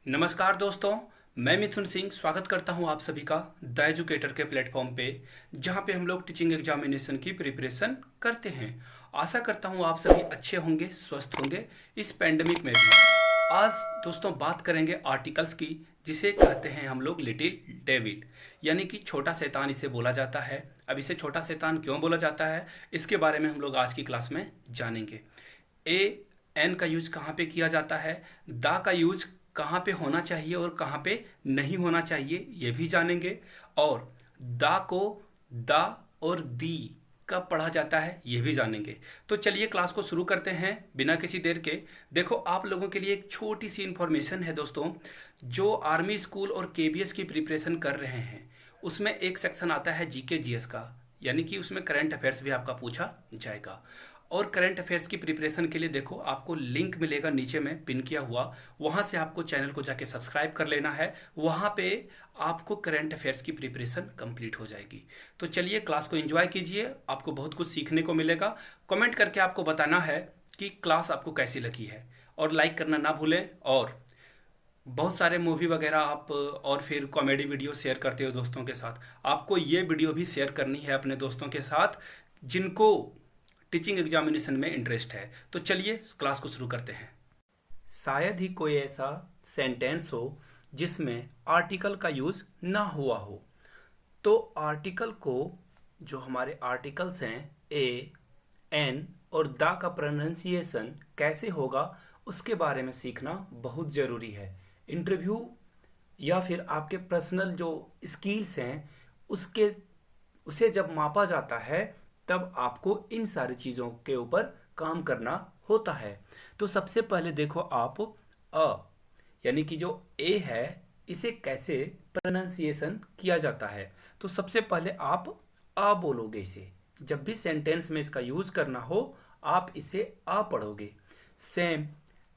नमस्कार दोस्तों, मैं मिथुन सिंह स्वागत करता हूं आप सभी का द एजुकेटर के प्लेटफॉर्म पे, जहां पे हम लोग टीचिंग एग्जामिनेशन की प्रिपरेशन करते हैं। आशा करता हूं आप सभी अच्छे होंगे, स्वस्थ होंगे इस पेंडेमिक में भी। आज दोस्तों बात करेंगे आर्टिकल्स की, जिसे कहते हैं हम लोग लिटिल डेविड, यानी कि छोटा शैतान इसे बोला जाता है। अब इसे छोटा शैतान क्यों बोला जाता है, इसके बारे में हम लोग आज की क्लास में जानेंगे। ए एन का यूज कहाँ पे किया जाता है, दा का यूज कहाँ पे होना चाहिए और कहाँ पे नहीं होना चाहिए, ये भी जानेंगे। और दा को दा और दी कब पढ़ा जाता है, ये भी जानेंगे। तो चलिए क्लास को शुरू करते हैं बिना किसी देर के। देखो, आप लोगों के लिए एक छोटी सी इन्फॉर्मेशन है दोस्तों। जो आर्मी स्कूल और केबीएस की प्रिपरेशन कर रहे हैं, उसमें एक सेक्शन आता है जीके जीएस का, यानी कि उसमें करंट अफेयर्स भी आपका पूछा जाएगा। और करंट अफेयर्स की प्रिपरेशन के लिए देखो, आपको लिंक मिलेगा नीचे में पिन किया हुआ, वहां से आपको चैनल को जाके सब्सक्राइब कर लेना है। वहां पे आपको करंट अफेयर्स की प्रिपरेशन कंप्लीट हो जाएगी। तो चलिए क्लास को एंजॉय कीजिए, आपको बहुत कुछ सीखने को मिलेगा। कमेंट करके आपको बताना है कि क्लास आपको कैसी लगी है, और लाइक करना ना भूलें। और बहुत सारे मूवी वगैरह आप और फिर कॉमेडी वीडियो शेयर करते हो दोस्तों के साथ, आपको ये वीडियो भी शेयर करनी है अपने दोस्तों के साथ जिनको टीचिंग एग्जामिनेशन में इंटरेस्ट है। तो चलिए क्लास को शुरू करते हैं। शायद ही कोई ऐसा सेंटेंस हो जिसमें आर्टिकल का यूज ना हुआ हो। तो आर्टिकल को, जो हमारे आर्टिकल्स हैं ए, एन और दा का प्रोनाउंसिएशन कैसे होगा, उसके बारे में सीखना बहुत ज़रूरी है। इंटरव्यू या फिर आपके पर्सनल जो स्किल्स हैं, उसके उसे जब मापा जाता है, तब आपको इन सारी चीज़ों के ऊपर काम करना होता है। तो सबसे पहले देखो आप, अ यानी कि जो ए है, इसे कैसे प्रोनाउंसिएशन किया जाता है। तो सबसे पहले आप आ बोलोगे इसे। जब भी सेंटेंस में इसका यूज करना हो, आप इसे आ पढ़ोगे। सेम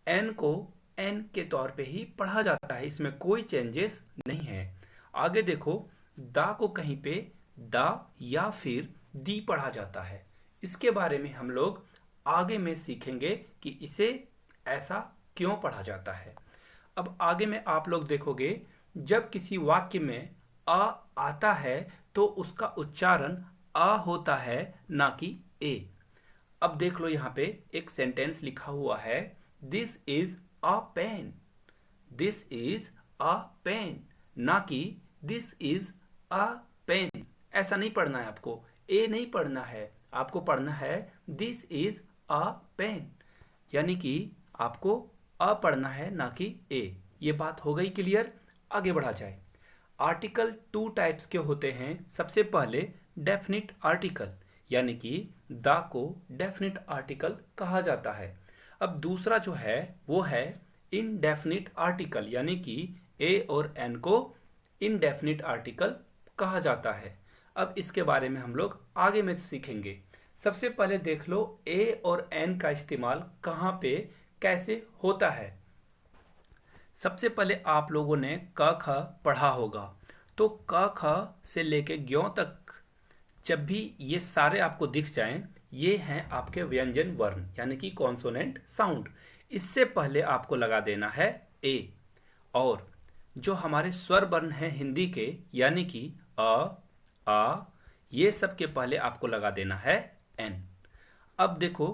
एन को एन के तौर पे ही पढ़ा जाता है, इसमें कोई चेंजेस नहीं है। आगे देखो, दा को कहीं पे दा या फिर दी पढ़ा जाता है। इसके बारे में हम लोग आगे में सीखेंगे कि इसे ऐसा क्यों पढ़ा जाता है। अब आगे में आप लोग देखोगे, जब किसी वाक्य में आ आता है तो उसका उच्चारण आ होता है, ना कि ए। अब देख लो, यहाँ पे एक सेंटेंस लिखा हुआ है, this is a pen. This is a pen, ना कि दिस इज अ पेन। ऐसा नहीं पढ़ना है आपको, ए नहीं पढ़ना है, आपको पढ़ना है दिस इज अ पेन, यानी कि आपको अ पढ़ना है, ना कि ए। ये बात हो गई क्लियर। आगे बढ़ा जाए। आर्टिकल टू टाइप्स के होते हैं। सबसे पहले डेफिनिट आर्टिकल, यानी कि दा को डेफिनिट आर्टिकल कहा जाता है। अब दूसरा जो है वो है इनडेफिनिट आर्टिकल, यानी कि ए और एन को इनडेफिनिट आर्टिकल कहा जाता है। अब इसके बारे में हम लोग आगे में सीखेंगे। सबसे पहले देख लो, ए और एन का इस्तेमाल कहाँ पे कैसे होता है। सबसे पहले आप लोगों ने क ख पढ़ा होगा। तो क ख से लेके ज्यों तक जब भी ये सारे आपको दिख जाएं, ये हैं आपके व्यंजन वर्ण, यानी कि कॉन्सोनेंट साउंड। इससे पहले आपको लगा देना है ए। और जो हमारे स्वर वर्ण हैं हिंदी के, यानी कि अ, आ, ये सब के पहले आपको लगा देना है एन। अब देखो,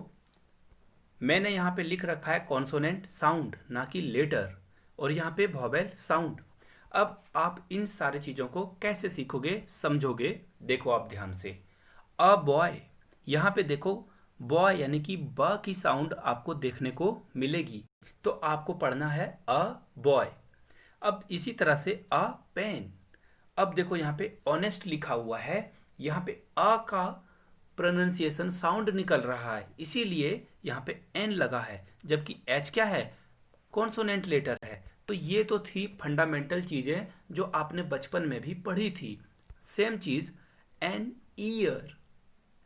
मैंने यहाँ पे लिख रखा है कॉन्सोनेंट साउंड, ना कि लेटर, और यहाँ पे वॉवेल साउंड। अब आप इन सारी चीज़ों को कैसे सीखोगे, समझोगे, देखो आप ध्यान से। अ बॉय, यहाँ पे देखो, बॉय यानी कि ब की साउंड आपको देखने को मिलेगी, तो आपको पढ़ना है अ बॉय। अब इसी तरह से अ पेन। अब देखो, यहाँ पे ऑनेस्ट लिखा हुआ है, यहाँ पे अ का प्रोनाउंसिएशन साउंड निकल रहा है, इसीलिए यहाँ पे एन लगा है, जबकि एच क्या है, कॉन्सोनेंट लेटर है। तो ये तो थी फंडामेंटल चीजें जो आपने बचपन में भी पढ़ी थी। सेम चीज एन ईयर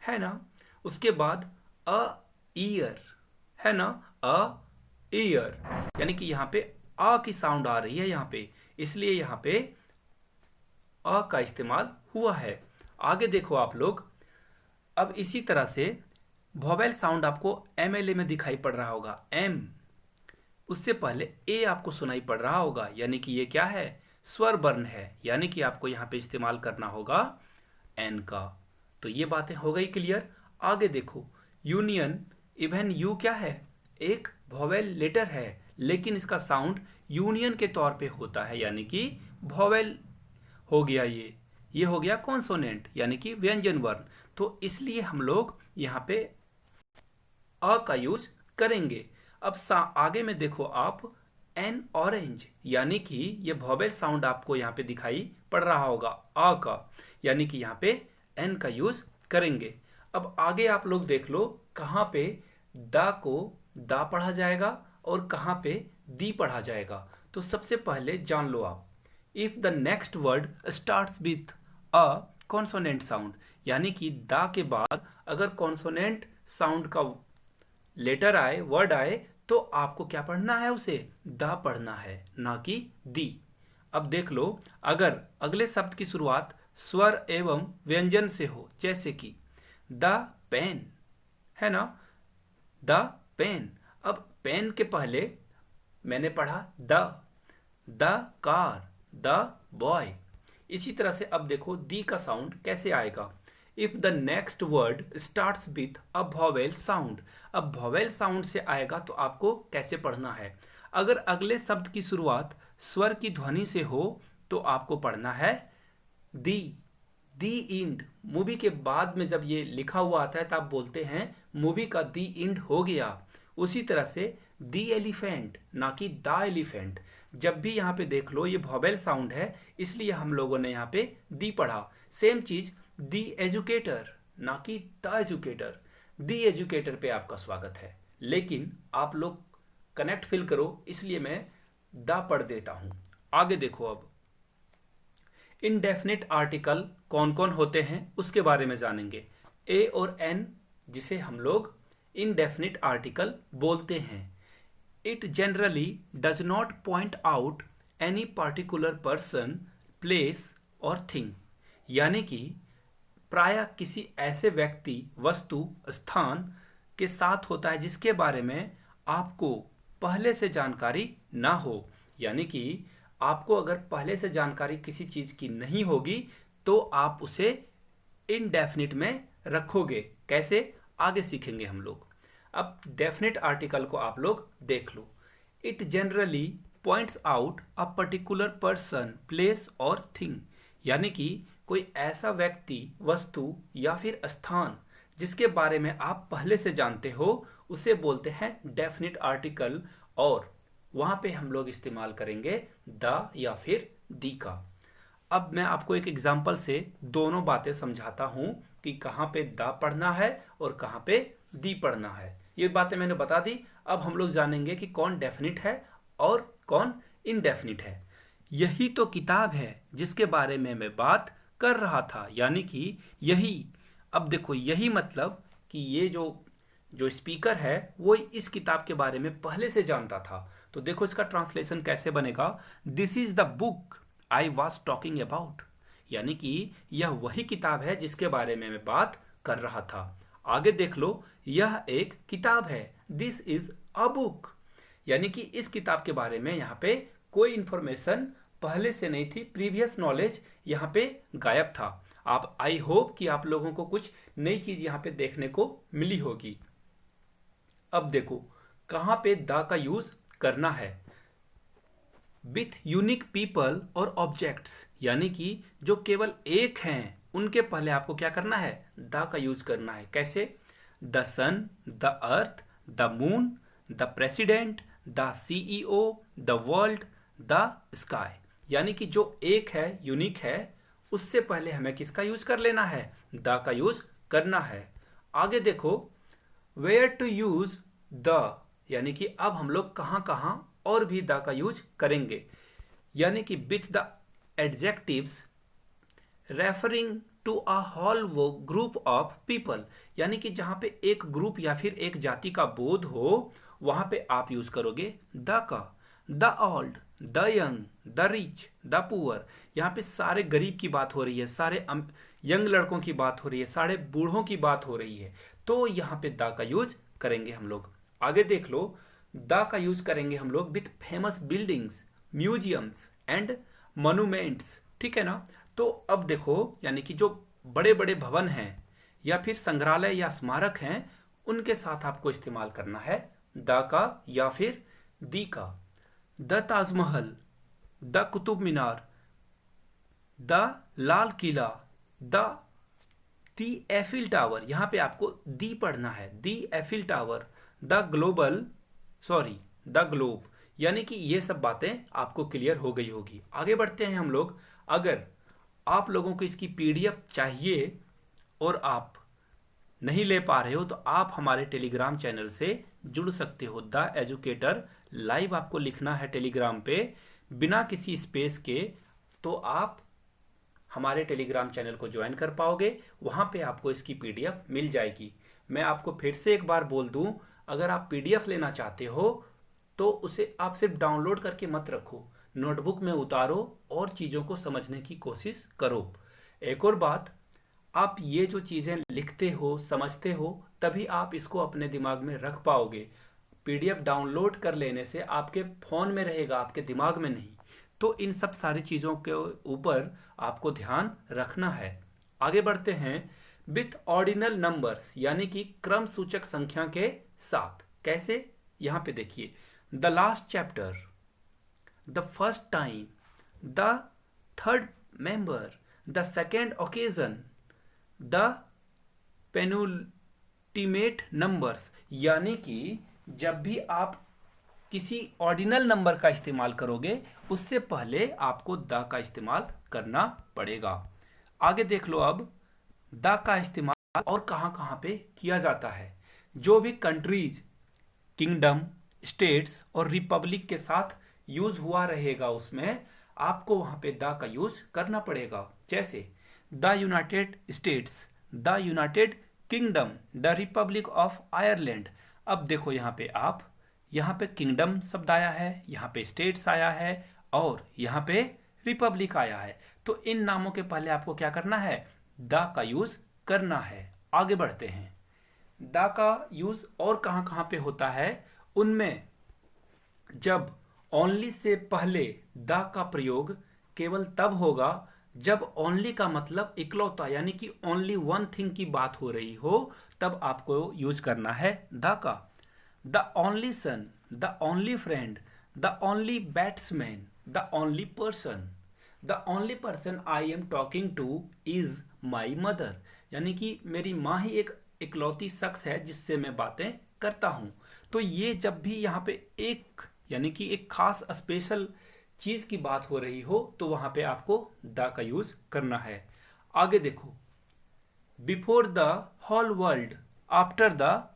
है ना। उसके बाद अ ईयर है ना, अ ईयर, यानी कि यहाँ पे अ की साउंड आ रही है यहाँ पे, इसलिए यहाँ पे अ का इस्तेमाल हुआ है। आगे देखो आप लोग, अब इसी तरह से वॉवेल साउंड आपको एमएलए में दिखाई पड़ रहा होगा, एम, उससे पहले ए आपको सुनाई पड़ रहा होगा, यानी कि ये क्या है, स्वर वर्ण है, यानी कि आपको यहाँ पे इस्तेमाल करना होगा एन का। तो ये बातें हो गई क्लियर। आगे देखो, यूनियन, इवन यू क्या है, एक वॉवेल लेटर है, लेकिन इसका साउंड यूनियन के तौर पे होता है, यानी कि वॉवेल हो गया ये हो गया कॉन्सोनेंट, यानी कि व्यंजन वर्ण। तो इसलिए हम लोग यहाँ पे अ का यूज करेंगे। अब आगे में देखो आप, एन ऑरेंज, यानी कि ये वॉवेल साउंड आपको यहाँ पे दिखाई पड़ रहा होगा अ का, यानी कि यहाँ पे एन का यूज करेंगे। अब आगे आप लोग देख लो कहाँ पे दा को दा पढ़ा जाएगा और कहाँ पे दी पढ़ा जाएगा। तो सबसे पहले जान लो आप, if the next word starts with a consonant sound, यानी कि दा के बाद अगर कॉन्सोनेंट साउंड का लेटर आए, वर्ड आए, तो आपको क्या पढ़ना है, उसे दा पढ़ना है, ना कि दी। अब देख लो, अगर अगले शब्द की शुरुआत स्वर एवं व्यंजन से हो, जैसे कि द पेन, है ना, द पेन। अब पेन के पहले मैंने पढ़ा द कार, द बॉय। इसी तरह से अब देखो दी का साउंड कैसे आएगा, if the next word starts with a vowel sound. अब वॉवेल साउंड से आएगा तो आपको कैसे पढ़ना है, अगर अगले शब्द की शुरुआत स्वर की ध्वनि से हो तो आपको पढ़ना है दी इंड। मूवी के बाद में जब ये लिखा हुआ आता है तो आप बोलते हैं मूवी का दी इंड हो गया। उसी तरह से दी एलिफेंट, ना कि द एलिफेंट। जब भी यहाँ पे देख लो ये वॉवेल साउंड है, इसलिए हम लोगों ने यहाँ पे दी पढ़ा। सेम चीज दी एजुकेटर, ना कि द एजुकेटर। दी एजुकेटर पे आपका स्वागत है, लेकिन आप लोग कनेक्ट फील करो इसलिए मैं द पढ़ देता हूं। आगे देखो, अब इनडेफिनिट आर्टिकल कौन कौन होते हैं उसके बारे में जानेंगे। ए और एन, जिसे हम लोग इनडेफिनिट आर्टिकल बोलते हैं। It generally does not point out any particular person, place और थिंग, यानी कि प्रायः किसी ऐसे व्यक्ति, वस्तु, स्थान के साथ होता है जिसके बारे में आपको पहले से जानकारी ना हो। यानी कि आपको अगर पहले से जानकारी किसी चीज की नहीं होगी तो आप उसे इनडेफिनिट में रखोगे। कैसे, आगे सीखेंगे हम लोग। अब डेफिनिट आर्टिकल को आप लोग देख लो। It generally points out a particular person, place और थिंग, यानी कि कोई ऐसा व्यक्ति, वस्तु या फिर स्थान जिसके बारे में आप पहले से जानते हो, उसे बोलते हैं डेफिनिट आर्टिकल। और वहां पे हम लोग इस्तेमाल करेंगे द या फिर दी का। अब मैं आपको एक एग्जांपल से दोनों बातें समझाता हूं कि कहां पे द पढ़ना है और कहां पे दी पढ़ना है। ये बातें मैंने बता दी। अब हम लोग जानेंगे कि कौन डेफिनिट है और कौन इनडेफिनिट है। यही तो किताब है जिसके बारे में मैं बात कर रहा था, यानी कि यही। अब देखो, यही मतलब कि ये जो स्पीकर है वो इस किताब के बारे में पहले से जानता था। तो देखो इसका ट्रांसलेशन कैसे बनेगा, this is the book I was talking about, यानी कि यह वही किताब है जिसके बारे में मैं बात कर रहा था। आगे देख लो, यह एक किताब है, दिस इज अ बुक, यानी कि इस किताब के बारे में यहाँ पे कोई इंफॉर्मेशन पहले से नहीं थी, प्रीवियस नॉलेज यहाँ पे गायब था। आप, आई होप कि आप लोगों को कुछ नई चीज यहाँ पे देखने को मिली होगी। अब देखो कहां पे द का यूज करना है, विथ यूनिक पीपल और ऑब्जेक्ट्स, यानी कि जो केवल एक हैं उनके पहले आपको क्या करना है, द का यूज करना है। कैसे, the sun, the earth, the moon, the president, the CEO, the world, the sky, यानी कि जो एक है, यूनिक है, उससे पहले हमें किसका यूज कर लेना है, द का यूज करना है। आगे देखो, वेयर टू यूज द, यानी कि अब हम लोग कहां कहां और भी द का यूज करेंगे, यानी कि with the adjectives referring to a whole वो ग्रुप ऑफ पीपल, यानी कि जहां पे एक ग्रुप या फिर एक जाति का बोध हो वहां पे आप यूज करोगे द का। The old, the young, the rich, the poor, यहाँ पे सारे गरीब की बात हो रही है, सारे यंग लड़कों की बात हो रही है, सारे बूढ़ों की बात हो रही है, तो यहाँ पे द का यूज करेंगे हम लोग। आगे देख लो, द का यूज करेंगे हम लोग with famous buildings, museums and monuments, ठीक है ना। तो अब देखो, यानी कि जो बड़े बड़े भवन हैं या फिर संग्रहालय या स्मारक हैं, उनके साथ आपको इस्तेमाल करना है द का या फिर दी का। The Taj Mahal, the Qutub Minar, the Lal Qila, the Eiffel tower, यहां पे आपको दी पढ़ना है, दी एफिल टावर, द ग्लोब, यानी कि ये सब बातें आपको क्लियर हो गई होगी। आगे बढ़ते हैं हम लोग। अगर आप लोगों को इसकी पीडीएफ चाहिए और आप नहीं ले पा रहे हो तो आप हमारे टेलीग्राम चैनल से जुड़ सकते हो। द एजुकेटर लाइव आपको लिखना है टेलीग्राम पे बिना किसी स्पेस के, तो आप हमारे टेलीग्राम चैनल को ज्वाइन कर पाओगे। वहां पे आपको इसकी पीडीएफ मिल जाएगी। मैं आपको फिर से एक बार बोल दूं, अगर आप पीडीएफ लेना चाहते हो तो उसे आप सिर्फ डाउनलोड करके मत रखो, नोटबुक में उतारो और चीज़ों को समझने की कोशिश करो। एक और बात, आप ये जो चीज़ें लिखते हो, समझते हो, तभी आप इसको अपने दिमाग में रख पाओगे। पीडीएफ डाउनलोड कर लेने से आपके फ़ोन में रहेगा, आपके दिमाग में नहीं। तो इन सब सारी चीज़ों के ऊपर आपको ध्यान रखना है। आगे बढ़ते हैं। विथ ऑर्डिनल नंबर्स, यानी कि क्रम सूचक संख्या के साथ। कैसे? यहां पे देखिए, the last chapter, the first time, the third member, the second occasion, the penultimate numbers, यानी कि जब भी आप किसी ऑर्डिनल नंबर का इस्तेमाल करोगे उससे पहले आपको द का इस्तेमाल करना पड़ेगा। आगे देख लो अब, द का इस्तेमाल और कहां कहां पे किया जाता है। जो भी कंट्रीज, किंगडम, स्टेट्स और रिपब्लिक के साथ यूज हुआ रहेगा उसमें आपको वहां पे द का यूज करना पड़ेगा। जैसे the United states, the United kingdom, the Republic of Ireland. अब देखो यहाँ पे किंगडम शब्द आया है, यहाँ पे स्टेट्स आया है और यहाँ पे रिपब्लिक आया है। तो इन नामों के पहले आपको क्या करना है? द का यूज करना है। आगे बढ़ते हैं। द का यूज और कहां कहां पे होता है, उनमें जब ओनली से पहले द का प्रयोग केवल तब होगा जब ओनली का मतलब इकलौता, यानी कि ओनली वन थिंग की बात हो रही हो, तब आपको यूज करना है द का। The only son, the only friend, the only batsman, the only person, the only person I am talking two is my mother, यानी कि मेरी माँ ही एक इकलौती शख्स है जिससे मैं बातें करता हूं। तो ये जब भी यहाँ पे एक, यानी कि एक खास स्पेशल चीज की बात हो रही हो तो वहां पे आपको द का यूज करना है। आगे देखो, before the whole world, after the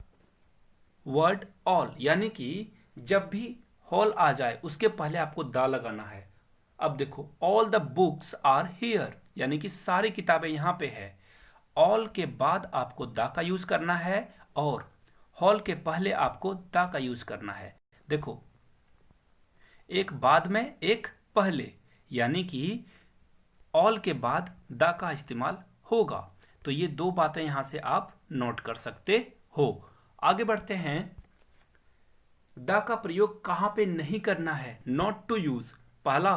word all, यानी कि जब भी होल आ जाए उसके पहले आपको द लगाना है। अब देखो, all the books are here, यानी कि सारी किताबें यहां पे है। ऑल के बाद आपको द का यूज करना है और हॉल के पहले आपको द का यूज करना है। देखो, एक बाद में एक पहले, यानी कि ऑल के बाद द का इस्तेमाल होगा। तो ये दो बातें यहां से आप नोट कर सकते हो। आगे बढ़ते हैं। द का प्रयोग कहां पे नहीं करना है? Not to use. पहला,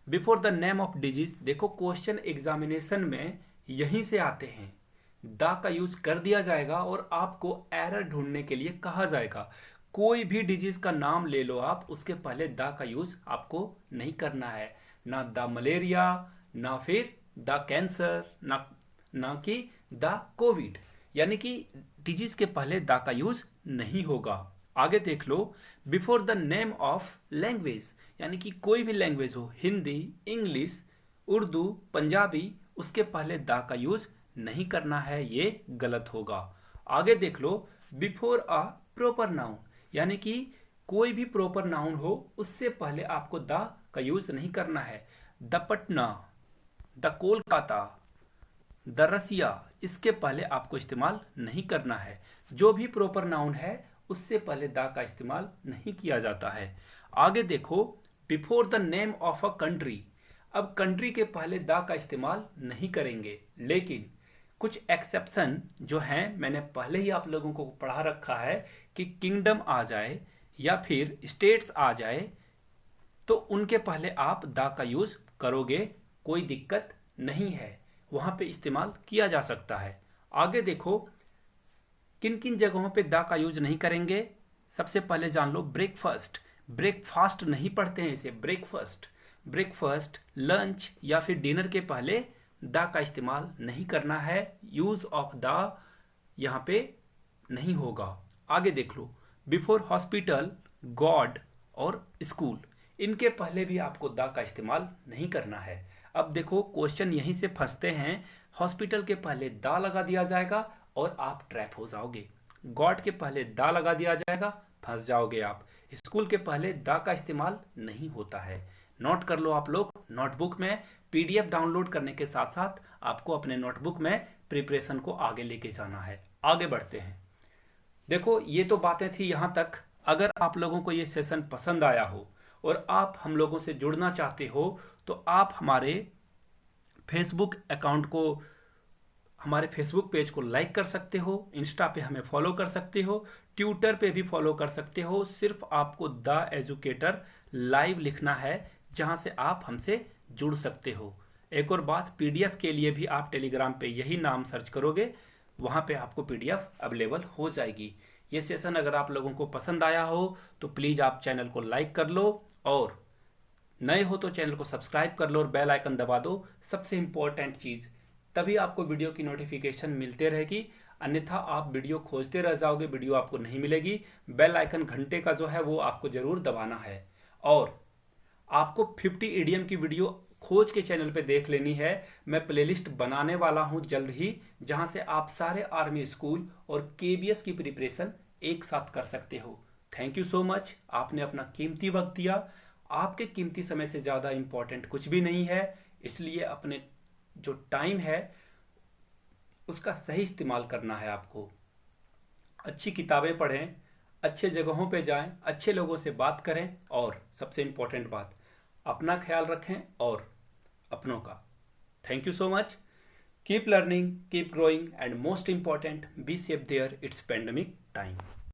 before the name of disease. देखो, क्वेश्चन एग्जामिनेशन में यहीं से आते हैं। द का यूज कर दिया जाएगा और आपको एरर ढूंढने के लिए कहा जाएगा। कोई भी डिजीज का नाम ले लो आप, उसके पहले द का यूज आपको नहीं करना है। ना द मलेरिया, ना फिर द कैंसर, ना कि द कोविड, यानी कि डिजीज के पहले द का यूज नहीं होगा। आगे देख लो, before the name of language, यानी कि कोई भी लैंग्वेज हो, हिंदी, इंग्लिश, उर्दू, पंजाबी, उसके पहले द का यूज नहीं करना है, ये गलत होगा। आगे देख लो, बिफोर अ प्रॉपर नाउन, यानी कि कोई भी प्रॉपर नाउन हो उससे पहले आपको द का यूज नहीं करना है। The Patna, the Kolkata, the Russia, इसके पहले आपको इस्तेमाल नहीं करना है। जो भी प्रॉपर नाउन है उससे पहले द का इस्तेमाल नहीं किया जाता है। आगे देखो, before the name of a country. अब कंट्री के पहले द का इस्तेमाल नहीं करेंगे, लेकिन कुछ एक्सेप्शन जो हैं मैंने पहले ही आप लोगों को पढ़ा रखा है कि किंगडम आ जाए या फिर स्टेट्स आ जाए तो उनके पहले आप द का यूज करोगे, कोई दिक्कत नहीं है, वहां पे इस्तेमाल किया जा सकता है। आगे देखो किन किन जगहों पे द का यूज नहीं करेंगे। सबसे पहले जान लो ब्रेकफास्ट, ब्रेकफास्ट नहीं पढ़ते हैं इसे, ब्रेकफास्ट। ब्रेकफास्ट, लंच या फिर डिनर के पहले द का इस्तेमाल नहीं करना है, यूज ऑफ द यहाँ पे नहीं होगा। आगे देख लो बिफोर हॉस्पिटल, गॉड और स्कूल, इनके पहले भी आपको द का इस्तेमाल नहीं करना है। अब देखो क्वेश्चन यहीं से फंसते हैं, हॉस्पिटल के पहले द लगा दिया जाएगा और आप ट्रैप हो जाओगे, गॉड के पहले द लगा दिया जाएगा, फंस जाओगे आप, स्कूल के पहले द का इस्तेमाल नहीं होता है। नोट कर लो आप लोग नोटबुक में, पीडीएफ डाउनलोड करने के साथ साथ आपको अपने नोटबुक में प्रिपरेशन को आगे लेके जाना है। आगे बढ़ते हैं। देखो ये तो बातें थी यहाँ तक। अगर आप लोगों को ये सेशन पसंद आया हो और आप हम लोगों से जुड़ना चाहते हो तो आप हमारे फेसबुक अकाउंट को, हमारे फेसबुक पेज को लाइक कर सकते हो, इंस्टा पे हमें फॉलो कर सकते हो, ट्विटर पे भी फॉलो कर सकते हो। सिर्फ आपको द एजुकेटर लाइव लिखना है जहां से आप हमसे जुड़ सकते हो। एक और बात, पीडीएफ के लिए भी आप टेलीग्राम पे यही नाम सर्च करोगे, वहां पे आपको पीडीएफ अवेलेबल हो जाएगी। ये सेशन अगर आप लोगों को पसंद आया हो तो प्लीज़ आप चैनल को लाइक कर लो और नए हो तो चैनल को सब्सक्राइब कर लो और बेल आइकन दबा दो। सबसे इम्पोर्टेंट चीज़, तभी आपको वीडियो की नोटिफिकेशन मिलते रहेगी, अन्यथा आप वीडियो खोजते रह जाओगे, वीडियो आपको नहीं मिलेगी। बेल आइकन घंटे का जो है वो आपको ज़रूर दबाना है। और आपको 50 ईडीएम की वीडियो खोज के चैनल पे देख लेनी है। मैं प्लेलिस्ट बनाने वाला हूं जल्द ही, जहां से आप सारे आर्मी स्कूल और केबीएस की प्रिपरेशन एक साथ कर सकते हो। थैंक यू सो मच, आपने अपना कीमती वक्त दिया। आपके कीमती समय से ज़्यादा इम्पोर्टेंट कुछ भी नहीं है, इसलिए अपने जो टाइम है उसका सही इस्तेमाल करना है आपको। अच्छी किताबें पढ़ें, अच्छे जगहों पे जाएं, अच्छे लोगों से बात करें और सबसे इम्पोर्टेंट बात, अपना ख्याल रखें और अपनों का। Thank you so much. Keep learning, keep growing and most important, be safe there it's pandemic time.